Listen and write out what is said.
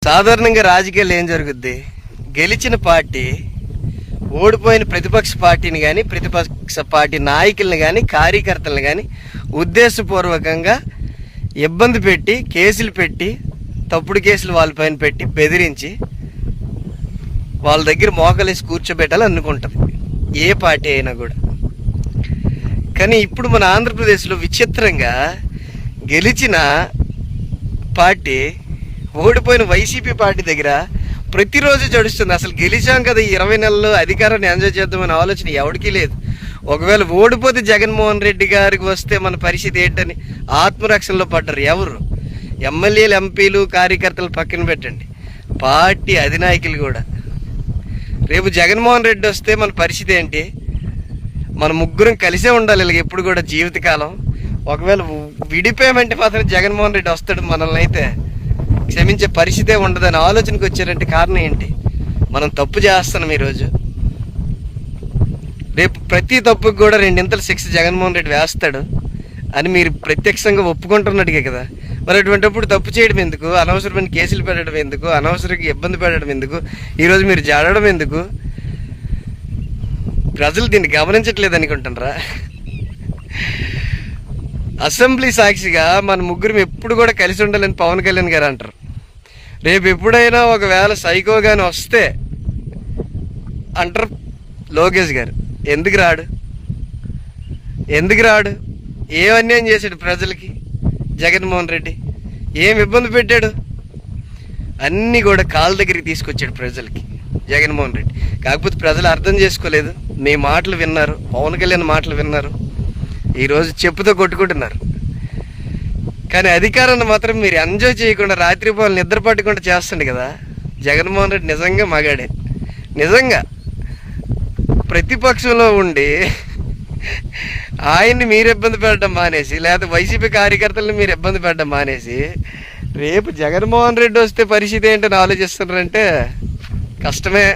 సాధారణంగా రాజకీయాలు ఏం జరుగుద్ది? గెలిచిన పార్టీ ఓడిపోయిన ప్రతిపక్ష పార్టీని కానీ ప్రతిపక్ష పార్టీ నాయకుల్ని కానీ కార్యకర్తలను కానీ ఉద్దేశపూర్వకంగా ఇబ్బంది పెట్టి కేసులు పెట్టి తప్పుడు కేసులు వాళ్ళపైన పెట్టి బెదిరించి వాళ్ళ దగ్గర మోకలేసి కూర్చోబెట్టాలి అనుకుంటుంది ఏ పార్టీ అయినా కూడా. కానీ ఇప్పుడు మన ఆంధ్రప్రదేశ్లో విచిత్రంగా గెలిచిన పార్టీ ఓడిపోయిన వైసీపీ పార్టీ దగ్గర ప్రతిరోజు జడుస్తుంది. అసలు గెలిచాం కదా, ఈ 20 నెలల్లో అధికారాన్ని ఎంజాయ్ చేద్దామనే ఆలోచన ఎవరికీ లేదు. ఒకవేళ ఓడిపోతే జగన్మోహన్ రెడ్డి గారికి వస్తే మన పరిస్థితి ఏంటని ఆత్మరక్షణలో పడ్డారు ఎవరు? ఎమ్మెల్యేలు, ఎంపీలు, కార్యకర్తలు పక్కన పెట్టండి, పార్టీ అధినాయకులు కూడా. రేపు జగన్మోహన్ రెడ్డి వస్తే మన పరిస్థితి ఏంటి? మన ముగ్గురం కలిసే ఉండాలి ఇలాగ ఎప్పుడు కూడా జీవితకాలం. ఒకవేళ విడిపోయామంటే మాత్రం జగన్మోహన్ రెడ్డి వస్తాడు, మనల్ని అయితే క్షమించే పరిస్థితే ఉండదని ఆలోచనకు వచ్చారంటే కారణం ఏంటి? మనం తప్పు చేస్తున్నాం ఈరోజు. రేపు ప్రతి తప్పుకు కూడా 2 శిక్ష జగన్మోహన్ రెడ్డి వేస్తాడు అని మీరు ప్రత్యక్షంగా ఒప్పుకుంటున్నట్టుగా కదా. మరి అటువంటిప్పుడు తప్పు చేయడం ఎందుకు? అనవసరమైన కేసులు పెట్టడం ఎందుకు? అనవసరంగా ఇబ్బంది పెట్టడం ఎందుకు? ఈరోజు మీరు జాడడం ఎందుకు? ప్రజలు దీన్ని గమనించట్లేదు అనుకుంటున్నారా? అసెంబ్లీ సాక్షిగా మన ముగ్గురం ఎప్పుడు కూడా కలిసి ఉండాలని పవన్ కళ్యాణ్ గారు అంటారు. రేపు ఎప్పుడైనా ఒకవేళ సైకోగాని వస్తే అంటారు లోకేష్ గారు. ఎందుకు రాడు? ఏం అన్యాయం చేశాడు ప్రజలకి జగన్మోహన్ రెడ్డి? ఏం ఇబ్బంది పెట్టాడు? అన్నీ కూడా కాళ్ళ దగ్గరికి తీసుకొచ్చాడు ప్రజలకి జగన్మోహన్ రెడ్డి. కాకపోతే ప్రజలు అర్థం చేసుకోలేదు. మీ మాటలు విన్నారు, పవన్ కళ్యాణ్ మాటలు విన్నారు, ఈరోజు చెప్పుతో కొట్టుకుంటున్నారు. కానీ అధికారాన్ని మాత్రం మీరు ఎంజాయ్ చేయకుండా రాత్రిపూలు నిద్ర పట్టకుండా చేస్తుంది కదా. జగన్మోహన్ రెడ్డి నిజంగా మగాడే. నిజంగా ప్రతిపక్షంలో ఉండి ఆయన్ని మీరు ఇబ్బంది పెట్టడం మానేసి, లేకపోతే వైసీపీ కార్యకర్తలను మీరు ఇబ్బంది పెట్టడం మానేసి, రేపు జగన్మోహన్ రెడ్డి వస్తే పరిస్థితి ఏంటని ఆలోచిస్తున్నారంటే కష్టమే.